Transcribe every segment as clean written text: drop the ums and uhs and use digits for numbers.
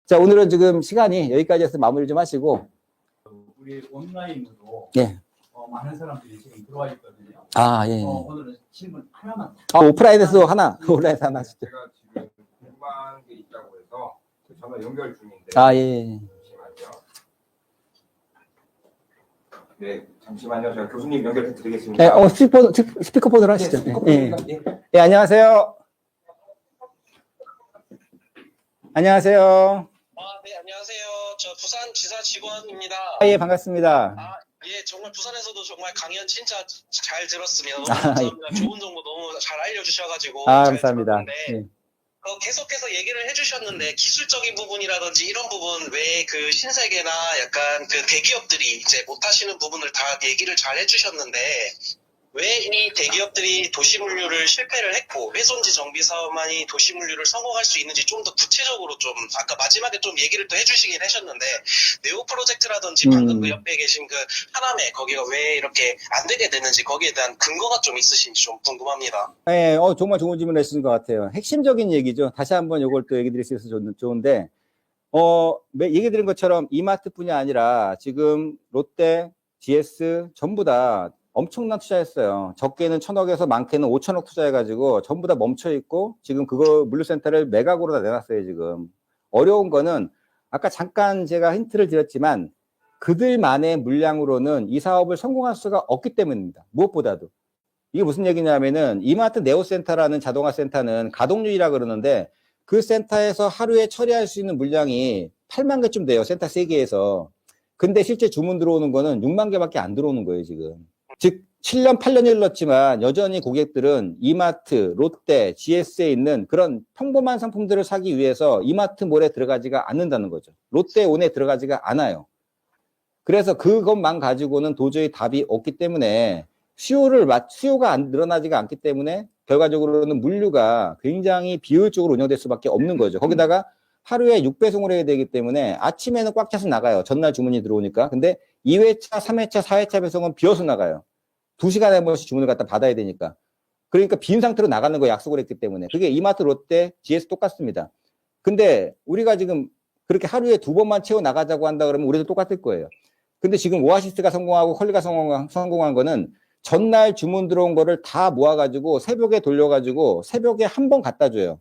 자, 오늘은 지금 시간이 여기까지 해서 마무리 좀 하시고. 우리 온라인으로 예. 많은 사람들이 지금 들어와 있거든요. 아, 예. 오늘은 질문 하나만. 아, 오프라인에서 하나, 온라인에서 하나 하시죠. 제가 지금 궁금한 게 있다고 해서 전화 연결 중인데. 아, 예. 잠시만요. 네, 잠시만요. 제가 교수님 연결해 드리겠습니다. 네, 스피커폰으로 하시죠. 예. 예. 예, 안녕하세요. 안녕하세요. 네, 안녕하세요. 저 부산 지사 직원입니다. 아, 예, 반갑습니다. 예, 정말 부산에서도 정말 강연 진짜 잘 들었습니다. 너무 아, 감사합니다. 좋은 정보 너무 잘 알려주셔가지고. 아, 잘 감사합니다. 들었는데, 예. 계속해서 얘기를 해주셨는데, 기술적인 부분이라든지 이런 부분, 왜 그 신세계나 약간 그 대기업들이 이제 못하시는 부분을 다 얘기를 잘 해주셨는데, 왜 이 대기업들이 도시물류를 실패를 했고 회손지 정비 사업만이 도시물류를 성공할 수 있는지 좀 더 구체적으로 좀 아까 마지막에 좀 얘기를 또 해주시긴 하셨는데 네오 프로젝트라든지 방금 그 옆에 계신 그 하남에 거기가 왜 이렇게 안 되게 됐는지 거기에 대한 근거가 좀 있으신지 좀 궁금합니다. 예, 정말 좋은 질문 해주신 것 같아요. 핵심적인 얘기죠. 다시 한번 이걸 또 얘기 드릴 수 있어서 좋은데, 얘기 드린 것처럼 이마트뿐이 아니라 지금 롯데, GS 전부 다 엄청난 투자했어요. 적게는 1,000억에서 많게는 5,000억 투자해가지고 전부 다 멈춰있고 지금 그거 물류센터를 매각으로 다 내놨어요, 지금. 어려운 거는 아까 잠깐 제가 힌트를 드렸지만 그들만의 물량으로는 이 사업을 성공할 수가 없기 때문입니다. 무엇보다도. 이게 무슨 얘기냐면은 이마트 네오센터라는 자동화 센터는 가동률이라 그러는데 그 센터에서 하루에 처리할 수 있는 물량이 8만 개쯤 돼요. 센터 3개에서. 근데 실제 주문 들어오는 거는 6만 개밖에 안 들어오는 거예요, 지금. 즉 7년, 8년이 흘렀지만 여전히 고객들은 이마트, 롯데, GS에 있는 그런 평범한 상품들을 사기 위해서 이마트몰에 들어가지가 않는다는 거죠. 롯데온에 들어가지가 않아요. 그래서 그것만 가지고는 도저히 답이 없기 때문에 수요가 늘어나지가 않기 때문에 결과적으로는 물류가 굉장히 비효율적으로 운영될 수밖에 없는 거죠. 거기다가 하루에 6배송을 해야 되기 때문에 아침에는 꽉 차서 나가요. 전날 주문이 들어오니까. 근데 2회차, 3회차, 4회차 배송은 비어서 나가요. 2시간에 한 번씩 주문을 갖다 받아야 되니까. 그러니까 빈 상태로 나가는 거 약속을 했기 때문에. 그게 이마트, 롯데, GS 똑같습니다. 근데 우리가 지금 그렇게 하루에 2번만 채워 나가자고 한다 그러면 우리도 똑같을 거예요. 근데 지금 오아시스가 성공하고 컬리가 성공한 거는 전날 주문 들어온 거를 다 모아가지고 새벽에 돌려가지고 새벽에 한 번 갖다 줘요.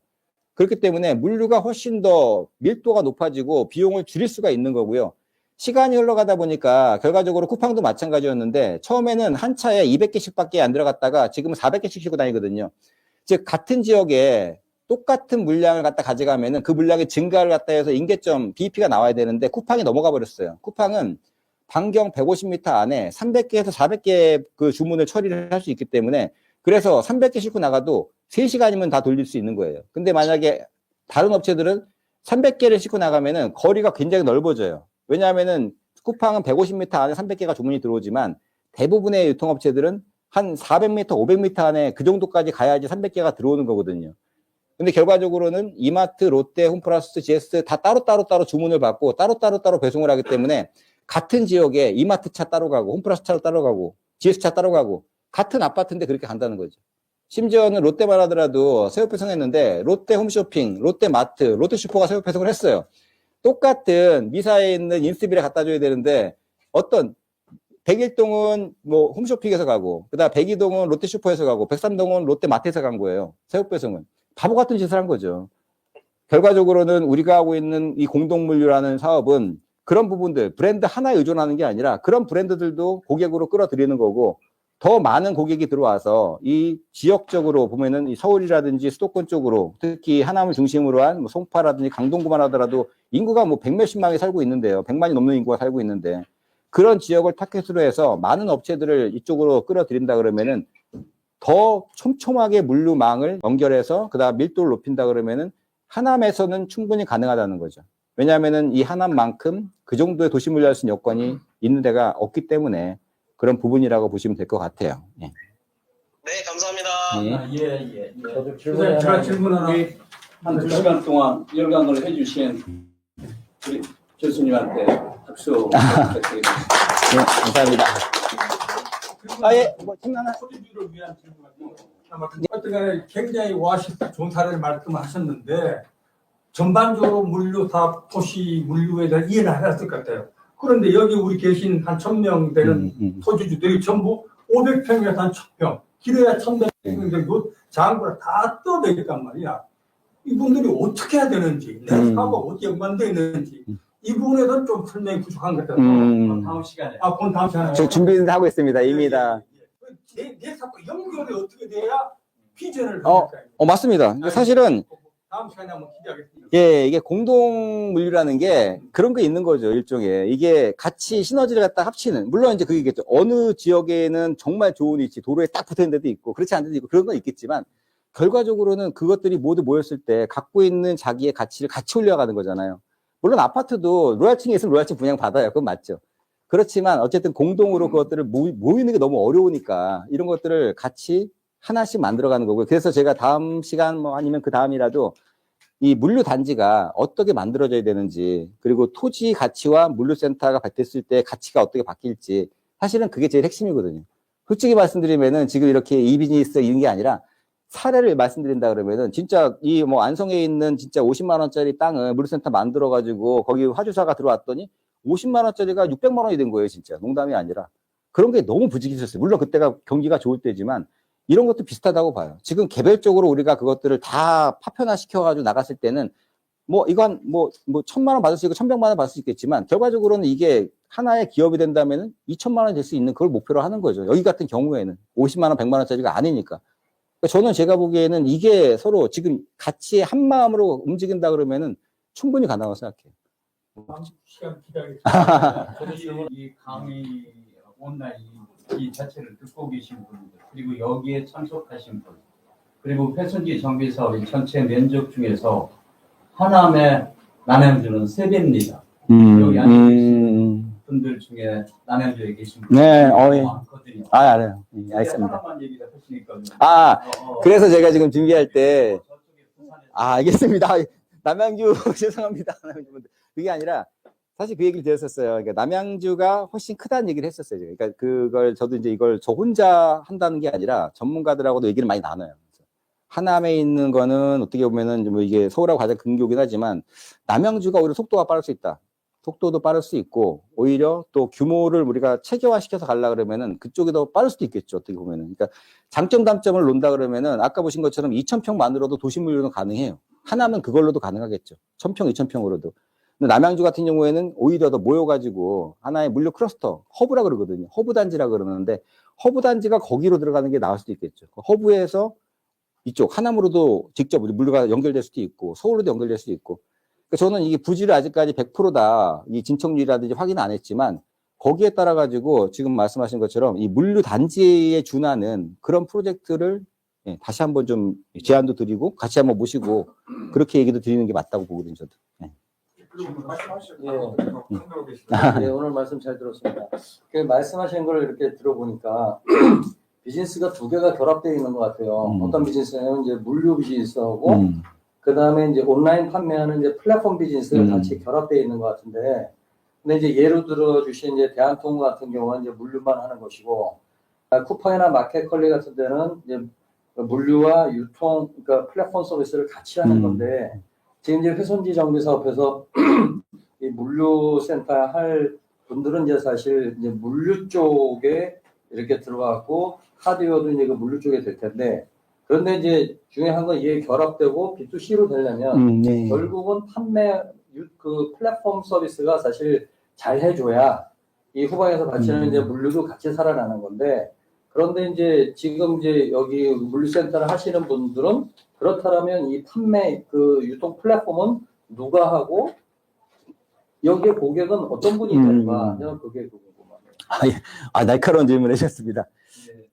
그렇기 때문에 물류가 훨씬 더 밀도가 높아지고 비용을 줄일 수가 있는 거고요. 시간이 흘러가다 보니까 결과적으로 쿠팡도 마찬가지였는데 처음에는 한 차에 200개씩밖에 안 들어갔다가 지금은 400개씩 싣고 다니거든요. 즉 같은 지역에 똑같은 물량을 갖다 가져가면은 그 물량의 증가를 갖다 해서 임계점 BEP가 나와야 되는데 쿠팡이 넘어가 버렸어요. 쿠팡은 반경 150m 안에 300개에서 400개 그 주문을 처리를 할 수 있기 때문에 그래서 300개 싣고 나가도 3시간이면 다 돌릴 수 있는 거예요. 근데 만약에 다른 업체들은 300개를 싣고 나가면은 거리가 굉장히 넓어져요. 왜냐하면은 쿠팡은 150m 안에 300개가 주문이 들어오지만 대부분의 유통업체들은 한 400m, 500m 안에 그 정도까지 가야지 300개가 들어오는 거거든요. 근데 결과적으로는 이마트, 롯데, 홈플러스, GS 다 따로 주문을 받고 따로 배송을 하기 때문에 같은 지역에 이마트 차 따로 가고 홈플러스 차 따로 가고 GS 차 따로 가고 같은 아파트인데 그렇게 간다는 거죠. 심지어는 롯데만 하더라도 새우 배송했는데 롯데 홈쇼핑, 롯데마트, 롯데슈퍼가 새우 배송을 했어요. 똑같은 미사에 있는 인스빌에 갖다 줘야 되는데 어떤 백일동은 뭐 홈쇼핑에서 가고 그다음 백이동은 롯데슈퍼에서 가고 백삼동은 롯데마트에서 간 거예요. 새우 배송은. 바보 같은 짓을 한 거죠. 결과적으로는 우리가 하고 있는 이 공동물류라는 사업은 그런 부분들, 브랜드 하나에 의존하는 게 아니라 그런 브랜드들도 고객으로 끌어들이는 거고 더 많은 고객이 들어와서 이 지역적으로 보면은 이 서울이라든지 수도권 쪽으로 특히 하남을 중심으로 한 뭐 송파라든지 강동구만 하더라도 인구가 뭐 100몇십만이 살고 있는데요. 100만이 넘는 인구가 살고 있는데 그런 지역을 타겟으로 해서 많은 업체들을 이쪽으로 끌어들인다 그러면은 더 촘촘하게 물류망을 연결해서 그다음 밀도를 높인다 그러면은 하남에서는 충분히 가능하다는 거죠. 왜냐하면은 이 하남만큼 그 정도의 도시 물류할 수 있는 여건이 있는 데가 없기 때문에 그런 부분이라고 보시면 될 것 같아요. 예. 네, 감사합니다. 예. 저도 제가 질문 하나 한 2시간 동안 열강을 해주신 우리 교수님한테 박수 부탁드립니다. 네, 감사합니다. 뭐 질문 하나. 소비주를 위한 질문이고 어쨌든 간에 굉장히 오아시스 좋은 사례를 말씀하셨는데 전반적으로 물류 다 도시 물류에 대한 이해를 하셨을 것 같아요. 그런데 여기 우리 계신 한 1,000명 되는 토지주들이 전부 500평에서 한 1,000평, 길어야 1,100평 정도 장구를 다 떠내겠단 말이야. 이분들이 어떻게 해야 되는지, 내 사업과 어떻게 연관되어 있는지, 이 부분에 대한 좀 설명이 부족한 것 같아서. 다음 시간에. 그건 다음 시간에. 저 준비는 하고 있습니다. 이미 다. 내 사업과 연결이 어떻게 돼야 비전을 할까요? 맞습니다. 사실은 다음 시간에 한번 기대하겠습니다. 예, 이게 공동 물류라는 게 그런 게 있는 거죠, 일종의. 이게 같이 시너지를 갖다 합치는. 물론 이제 그게 있겠죠. 어느 지역에는 정말 좋은 위치, 도로에 딱 붙어 있는 데도 있고, 그렇지 않은 데도 있고, 그런 건 있겠지만, 결과적으로는 그것들이 모두 모였을 때 갖고 있는 자기의 가치를 같이 올려가는 거잖아요. 물론 아파트도 로얄층에 있으면 로얄층 분양 받아요. 그건 맞죠. 그렇지만 어쨌든 공동으로 그것들을 모이는 게 너무 어려우니까 이런 것들을 같이 하나씩 만들어가는 거고요. 그래서 제가 다음 시간 뭐 아니면 그 다음이라도 이 물류 단지가 어떻게 만들어져야 되는지, 그리고 토지 가치와 물류센터가 됐을 때 가치가 어떻게 바뀔지, 사실은 그게 제일 핵심이거든요. 솔직히 말씀드리면은 지금 이렇게 이 비즈니스 이런 게 아니라 사례를 말씀드린다 그러면은 진짜 이 뭐 안성에 있는 진짜 50만 원짜리 땅을 물류센터 만들어 가지고 거기 화주사가 들어왔더니 50만 원짜리가 600만 원이 된 거예요, 진짜. 농담이 아니라. 그런 게 너무 부지기했어요. 물론 그때가 경기가 좋을 때지만 이런 것도 비슷하다고 봐요. 지금 개별적으로 우리가 그것들을 다 파편화 시켜가지고 나갔을 때는 뭐 이건 뭐 1,000만 원 받을 수 있고 1,100만 원 받을 수 있겠지만 결과적으로는 이게 하나의 기업이 된다면은 2,000만 원 될 수 있는 그걸 목표로 하는 거죠. 여기 같은 경우에는 50만 원, 100만 원짜리가 아니니까. 그러니까 저는 제가 보기에는 이게 서로 지금 같이 한 마음으로 움직인다 그러면은 충분히 가능하다고 생각해요. 다음 시간 기대하겠습니다. 이 강의 온라인 이 자체를 듣고 계신 분들, 그리고 여기에 참석하신 분, 그리고 회선지 정비 사업의 전체 면적 중에서 하남의 남양주는 3배입니다. 여기 앉아 계신 분들 중에 남양주에 계신 분들 네, 많거든요. 알아요. 알겠습니다. 하나만 얘기를 하시니까. 그래서 제가 지금 준비할 때, 알겠습니다. 남양주, 죄송합니다. 남양주 분들. 그게 아니라, 사실 그 얘기를 드렸었어요. 그러니까 남양주가 훨씬 크다는 얘기를 했었어요. 그러니까 그걸 저도 이제 이걸 저 혼자 한다는 게 아니라 전문가들하고도 얘기를 많이 나눠요. 하남에 있는 거는 어떻게 보면은 뭐 이게 서울하고 가장 근교긴 하지만 남양주가 오히려 속도가 빠를 수 있다. 속도도 빠를 수 있고 오히려 또 규모를 우리가 체계화시켜서 가려 그러면은 그쪽이 더 빠를 수도 있겠죠. 어떻게 보면은. 그러니까 장점 단점을 논다 그러면은 아까 보신 것처럼 2,000평만으로도 도시 물류는 가능해요. 하남은 그걸로도 가능하겠죠. 1,000평, 2,000평으로도. 근데 남양주 같은 경우에는 오히려 더 모여가지고 하나의 물류 클러스터, 허브라 그러거든요. 허브 단지라 그러는데 허브 단지가 거기로 들어가는 게 나을 수도 있겠죠. 허브에서 이쪽 하남으로도 직접 물류가 연결될 수도 있고 서울로도 연결될 수도 있고. 그러니까 저는 이게 부지를 아직까지 100%다 이 진척률이라든지 확인은 안 했지만 거기에 따라 가지고 지금 말씀하신 것처럼 이 물류 단지에 준하는 그런 프로젝트를 다시 한번 좀 제안도 드리고 같이 한번 모시고 그렇게 얘기도 드리는 게 맞다고 보거든요. 저도. 네, 오늘 말씀 잘 들었습니다. 그 말씀하신 걸 이렇게 들어보니까 비즈니스가 두 개가 결합되어 있는 것 같아요. 어떤 비즈니스는 이제 물류 비즈니스하고 그 다음에 이제 온라인 판매하는 이제 플랫폼 비즈니스가 같이 결합되어 있는 것 같은데, 근데 이제 예로 들어 주신 이제 대한통운 같은 경우는 이제 물류만 하는 것이고, 쿠팡이나 마켓컬리 같은 데는 이제 물류와 유통, 그러니까 플랫폼 서비스를 같이 하는 건데, 지금 이제 회선지 정비 사업에서 이 물류센터 할 분들은 이제 사실 이제 물류 쪽에 이렇게 들어가고 하드웨어도 이제 그 물류 쪽에 될 텐데, 그런데 이제 중요한 건 이게 결합되고 B2C로 되려면 결국은 판매 그 플랫폼 서비스가 사실 잘 해줘야 이 후방에서 바치는 이제 물류도 같이 살아나는 건데, 그런데 이제 지금 이제 여기 물류센터를 하시는 분들은 그렇다면 이 판매 그 유통 플랫폼은 누가 하고 여기에 고객은 어떤 분이 될까? 저는 그게 궁금합니다. 날카로운 질문 해주셨습니다.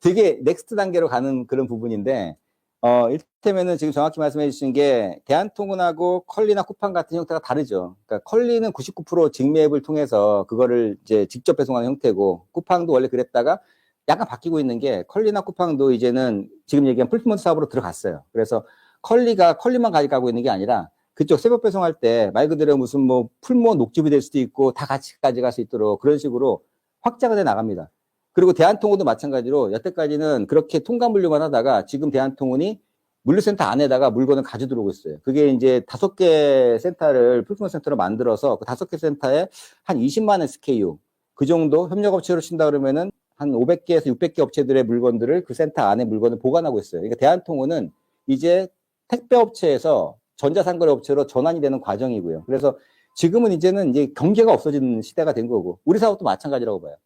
되게 넥스트 단계로 가는 그런 부분인데, 이를테면은 지금 정확히 말씀해 주신 게 대한통운하고 컬리나 쿠팡 같은 형태가 다르죠. 그러니까 컬리는 99% 직매앱을 통해서 그거를 이제 직접 배송하는 형태고, 쿠팡도 원래 그랬다가 약간 바뀌고 있는 게 컬리나 쿠팡도 이제는 지금 얘기한 풀피먼트 사업으로 들어갔어요. 그래서 컬리만 가져가고 있는 게 아니라 그쪽 새벽 배송할 때 말 그대로 무슨 뭐 풀무원 녹즙이 될 수도 있고 다 같이 가져갈 수 있도록 그런 식으로 확장이 돼 나갑니다. 그리고 대한통운도 마찬가지로 여태까지는 그렇게 통관 물류만 하다가 지금 대한통운이 물류센터 안에다가 물건을 가져 들어오고 있어요. 그게 이제 5개 센터를 풀프로 센터로 만들어서 그 5개 센터에 한 20만 SKU 그 정도 협력업체로 친다 그러면은 한 500개에서 600개 업체들의 물건들을 그 센터 안에 물건을 보관하고 있어요. 그러니까 대한통운은 이제 택배업체에서 전자상거래업체로 전환이 되는 과정이고요. 그래서 지금은 이제는 이제 경계가 없어지는 시대가 된 거고, 우리 사업도 마찬가지라고 봐요.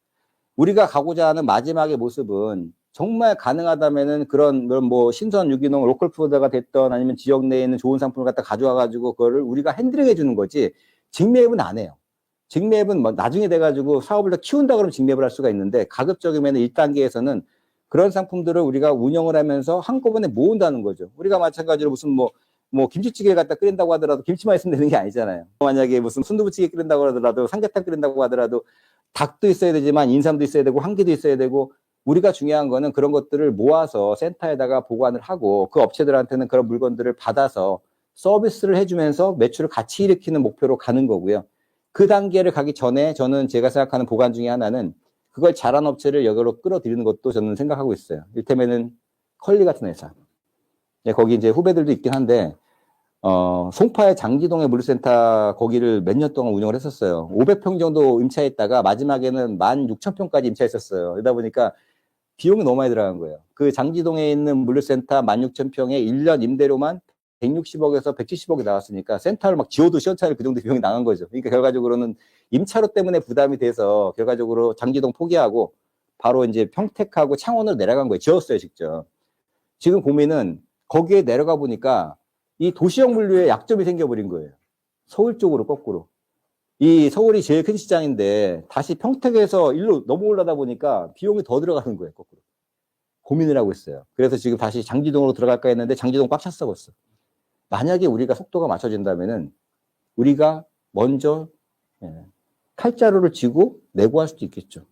우리가 가고자 하는 마지막의 모습은 정말 가능하다면은 그런 뭐 신선 유기농 로컬 푸드가 됐던 아니면 지역 내에 있는 좋은 상품을 갖다 가져와가지고 그거를 우리가 핸들링 해주는 거지, 직매입은 안 해요. 직매입은 뭐 나중에 돼가지고 사업을 더 키운다 그러면 직매입을 할 수가 있는데, 가급적이면 1단계에서는 그런 상품들을 우리가 운영을 하면서 한꺼번에 모은다는 거죠. 우리가 마찬가지로 무슨 뭐 김치찌개를 갖다 끓인다고 하더라도 김치만 있으면 되는 게 아니잖아요. 만약에 무슨 순두부찌개 끓인다고 하더라도 삼계탕 끓인다고 하더라도 닭도 있어야 되지만 인삼도 있어야 되고 황기도 있어야 되고, 우리가 중요한 거는 그런 것들을 모아서 센터에다가 보관을 하고 그 업체들한테는 그런 물건들을 받아서 서비스를 해주면서 매출을 같이 일으키는 목표로 가는 거고요. 그 단계를 가기 전에 저는 제가 생각하는 보관 중에 하나는 그걸 잘한 업체를 여기로 끌어들이는 것도 저는 생각하고 있어요. 이를테면은 컬리 같은 회사. 거기 이제 후배들도 있긴 한데, 송파의 장지동의 물류센터 거기를 몇 년 동안 운영을 했었어요. 500평 정도 임차했다가 마지막에는 16,000평까지 임차했었어요. 그러다 보니까 비용이 너무 많이 들어간 거예요. 그 장지동에 있는 물류센터 16,000평에 1년 임대료만 160억에서 170억이 나왔으니까 센터를 막 지어도 시원찮을 그 정도 비용이 나간 거죠. 그러니까 결과적으로는 임차료 때문에 부담이 돼서 결과적으로 장지동 포기하고 바로 이제 평택하고 창원으로 내려간 거예요. 지었어요, 직접. 지금 고민은 거기에 내려가 보니까 이 도시형 물류에 약점이 생겨버린 거예요. 서울 쪽으로 거꾸로. 이 서울이 제일 큰 시장인데 다시 평택에서 일로 넘어올라다 보니까 비용이 더 들어가는 거예요, 거꾸로. 고민을 하고 있어요. 그래서 지금 다시 장지동으로 들어갈까 했는데 장지동 꽉 찼어 벌써. 만약에 우리가 속도가 맞춰진다면은 우리가 먼저 칼자루를 쥐고 내고할 수도 있겠죠.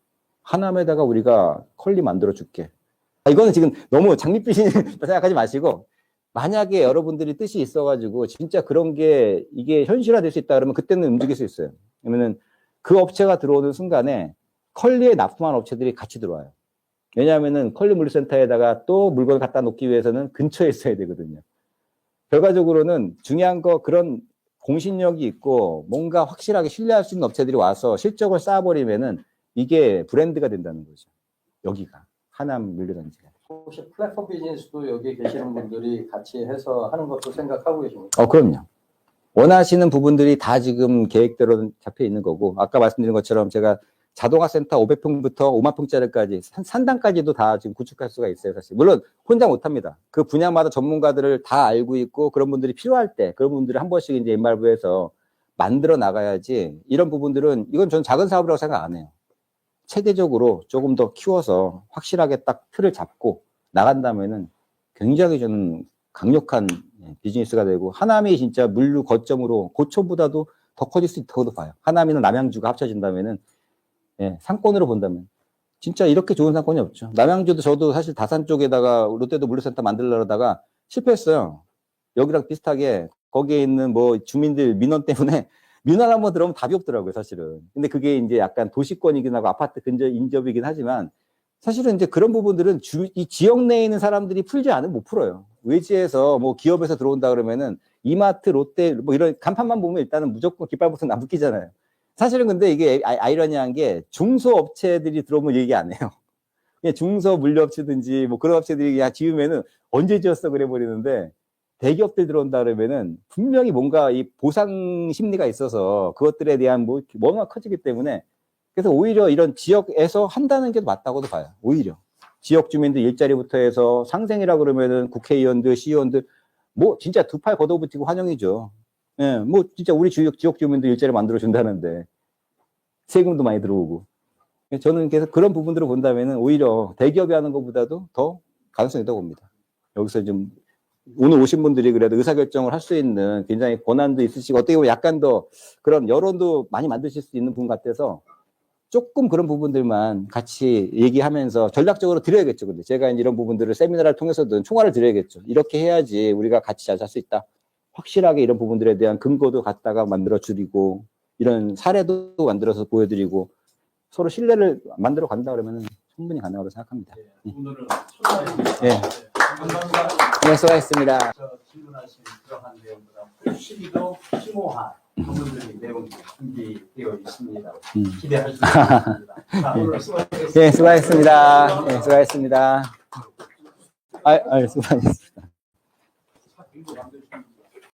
하남에다가 우리가 컬리 만들어 줄게. 이거는 지금 너무 장밋빛이 생각하지 마시고, 만약에 여러분들이 뜻이 있어가지고 진짜 그런 게 이게 현실화될 수 있다 그러면 그때는 움직일 수 있어요. 그러면은 그 업체가 들어오는 순간에 컬리에 납품한 업체들이 같이 들어와요. 왜냐하면은 컬리 물류센터에다가 또 물건을 갖다 놓기 위해서는 근처에 있어야 되거든요. 결과적으로는 중요한 거, 그런 공신력이 있고 뭔가 확실하게 신뢰할 수 있는 업체들이 와서 실적을 쌓아버리면은 이게 브랜드가 된다는 거죠. 여기가 하남 물류단지가. 혹시 플랫폼 비즈니스도 여기 계시는 분들이 같이 해서 하는 것도 생각하고 계십니까? 그럼요. 원하시는 부분들이 다 지금 계획대로 잡혀 있는 거고, 아까 말씀드린 것처럼 제가 자동화 센터 500평부터 5만 평짜리까지 산단까지도 다 지금 구축할 수가 있어요, 사실. 물론 혼자 못 합니다. 그 분야마다 전문가들을 다 알고 있고 그런 분들이 필요할 때 그런 분들이 한 번씩 이제 MR부에서 만들어 나가야지, 이런 부분들은 이건 저는 작은 사업이라고 생각 안 해요. 체계적으로 조금 더 키워서 확실하게 딱 틀을 잡고 나간다면은 굉장히 저는 강력한 비즈니스가 되고, 하남이 진짜 물류 거점으로 고촌보다도 더 커질 수 있다고도 봐요. 하남이나 남양주가 합쳐진다면은, 상권으로 본다면 진짜 이렇게 좋은 상권이 없죠. 남양주도 저도 사실 다산 쪽에다가 롯데도 물류센터 만들려다가 실패했어요. 여기랑 비슷하게 거기에 있는 뭐 주민들 민원 때문에 민원 한번 들어오면 답이 없더라고요, 사실은. 근데 그게 이제 약간 도시권이긴 하고 아파트 근처 인접이긴 하지만, 사실은 이제 그런 부분들은 이 지역 내에 있는 사람들이 풀지 않으면 못 풀어요. 외지에서 뭐 기업에서 들어온다 그러면은 이마트, 롯데 뭐 이런 간판만 보면 일단은 무조건 깃발부터 안 붙기잖아요. 사실은 근데 이게 아이러니한 게 중소업체들이 들어오면 얘기 안 해요. 그냥 중소 물류업체든지 뭐 그런 업체들이 그냥 지으면은 언제 지었어 그래 버리는데, 대기업들 들어온다 그러면은 분명히 뭔가 이 보상 심리가 있어서 그것들에 대한 뭐가 커지기 때문에, 그래서 오히려 이런 지역에서 한다는 게 맞다고도 봐요. 오히려 지역 주민들 일자리부터 해서 상생이라 그러면은 국회의원들, 시의원들 뭐 진짜 두 팔 걷어붙이고 환영이죠. 뭐 진짜 우리 지역 주민들 일자리 만들어 준다는데 세금도 많이 들어오고. 저는 그래서 그런 부분들을 본다면은 오히려 대기업이 하는 것보다도 더 가능성이 있다고 봅니다. 여기서 좀 오늘 오신 분들이 그래도 의사결정을 할 수 있는 굉장히 권한도 있으시고 어떻게 보면 약간 더 그런 여론도 많이 만드실 수 있는 분 같아서 조금 그런 부분들만 같이 얘기하면서 전략적으로 드려야겠죠. 근데 제가 이런 부분들을 세미나를 통해서든 총알을 드려야겠죠. 이렇게 해야지 우리가 같이 잘 살 수 있다. 확실하게 이런 부분들에 대한 근거도 갖다가 만들어 드리고 이런 사례도 만들어서 보여드리고 서로 신뢰를 만들어 간다 그러면은 충분히 가능하다고 생각합니다. 오늘은 초대해 예. 감사합니다. 네, 수고하셨습니다. 질문하신 그러한 내용보다 훨씬 더 심오한 전문적인 내용이 준비되어 있습니다. 기대하실 수 있습니다. 자, 오늘 수고하셨습니다. 네, 수고하셨습니다. 네, 수고하셨습니다. 수고하셨습니다. 이거 만드시면